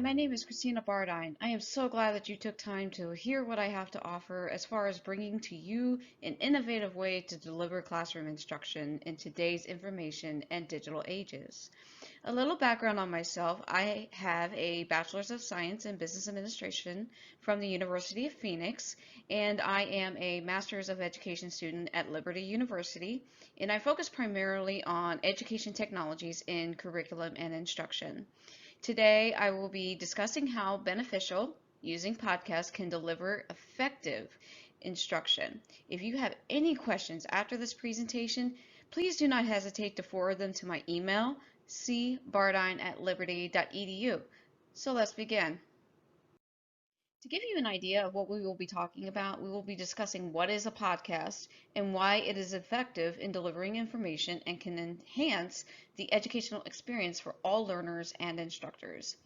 my name is Christina Bardine. I am so glad that you took time to hear what I have to offer as far as bringing to you an innovative way to deliver classroom instruction in today's information and digital ages. A little background on myself. I have a Bachelor's of Science in Business Administration from the University of Phoenix, and I am a Master's of Education student at Liberty University, and I focus primarily on education technologies in curriculum and instruction. Today, I will be discussing how beneficial using podcasts can deliver effective instruction. If you have any questions after this presentation, please do not hesitate to forward them to my email, cbardine@liberty.edu. So let's begin. To give you an idea of what we will be talking about, we will be discussing what is a podcast and why it is effective in delivering information and can enhance the educational experience for all learners and instructors.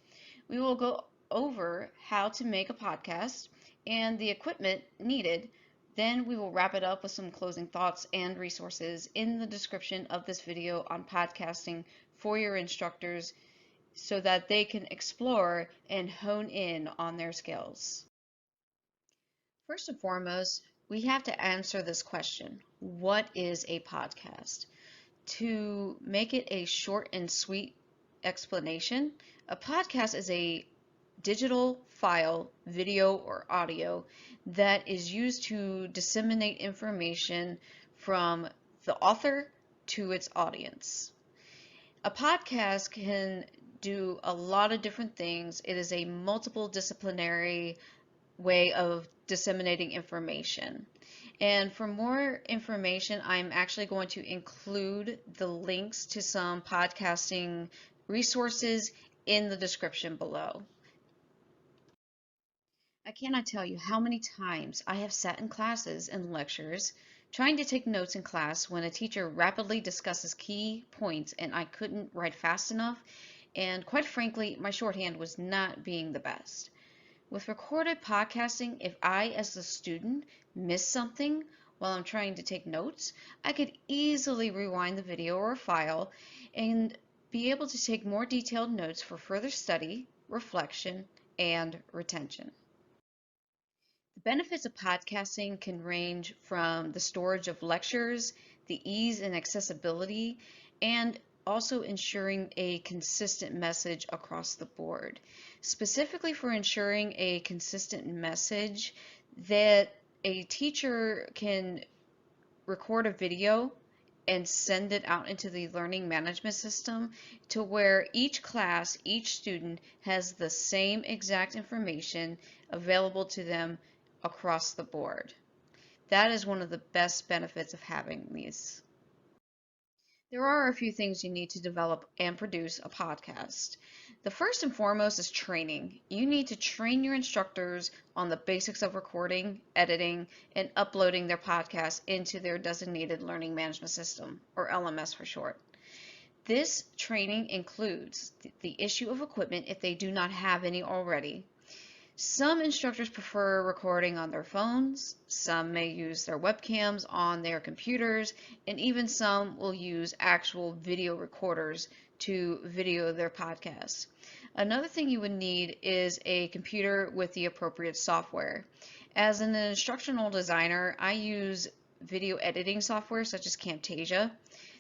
We will go over how to make a podcast and the equipment needed. Then we will wrap it up with some closing thoughts and resources in the description of this video on podcasting for your instructors so that they can explore and hone in on their skills. First and foremost, we have to answer this question: what is a podcast? To make it a short and sweet explanation, a podcast is a digital file, video or audio, that is used to disseminate information from the author to its audience. A podcast can do a lot of different things. It is a multiple disciplinary way of disseminating information. And for more information, I'm actually going to include the links to some podcasting resources in the description below. I cannot tell you how many times I have sat in classes and lectures trying to take notes in class when a teacher rapidly discusses key points and I couldn't write fast enough, and quite frankly, my shorthand was not being the best. With recorded podcasting, if I, as the student, miss something while I'm trying to take notes, I could easily rewind the video or file and be able to take more detailed notes for further study, reflection, and retention. The benefits of podcasting can range from the storage of lectures, the ease and accessibility, and also ensuring a consistent message across the board. Specifically for ensuring a consistent message, that a teacher can record a video and send it out into the learning management system to where each class, each student has the same exact information available to them across the board. That is one of the best benefits of having these. There are a few things you need to develop and produce a podcast. The first and foremost is training. You need to train your instructors on the basics of recording, editing, and uploading their podcast into their designated learning management system, or LMS for short. This training includes the issue of equipment if they do not have any already. Some instructors prefer recording on their phones, some may use their webcams on their computers, and even some will use actual video recorders to video their podcasts. Another thing you would need is a computer with the appropriate software. As an instructional designer, I use video editing software such as Camtasia.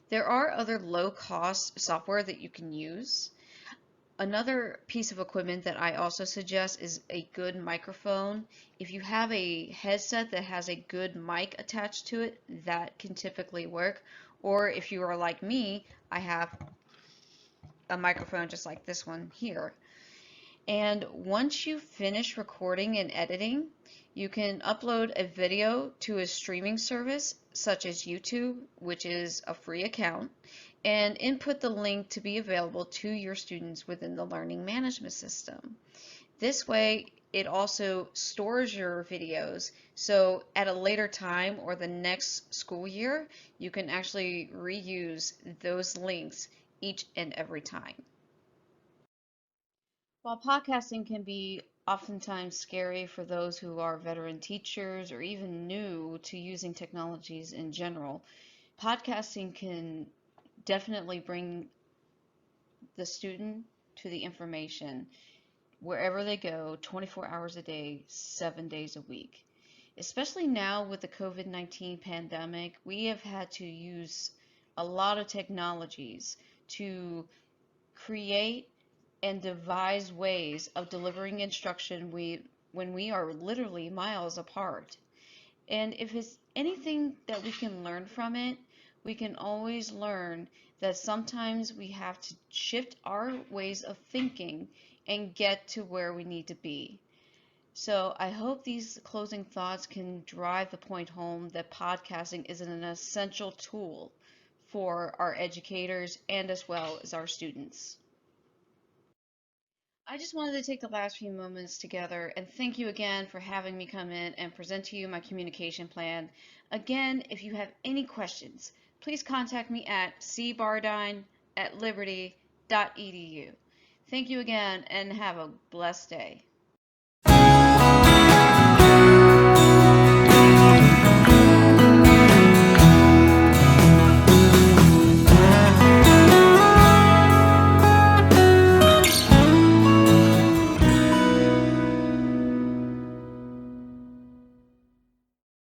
There are other low-cost software that you can use. Another piece of equipment that I also suggest is a good microphone. If you have a headset that has a good mic attached to it, that can typically work. Or if you are like me, I have a microphone just like this one here. And once you finish recording and editing, you can upload a video to a streaming service such as YouTube, which is a free account, and input the link to be available to your students within the learning management system. This way, it also stores your videos, so at a later time or the next school year, you can actually reuse those links each and every time. While podcasting can be oftentimes scary for those who are veteran teachers or even new to using technologies in general, podcasting can definitely bring the student to the information. wherever they go, 24 hours a day, 7 days a week. Especially now with the COVID-19 pandemic, we have had to use a lot of technologies to create and devise ways of delivering instruction when we are literally miles apart. And if it's anything that we can learn from it, we can always learn that sometimes we have to shift our ways of thinking and get to where we need to be. So I hope these closing thoughts can drive the point home that podcasting is an essential tool for our educators and as well as our students. I just wanted to take the last few moments together and thank you again for having me come in and present to you my communication plan. Again, if you have any questions, please contact me at cbardine@liberty.edu. Thank you again and have a blessed day.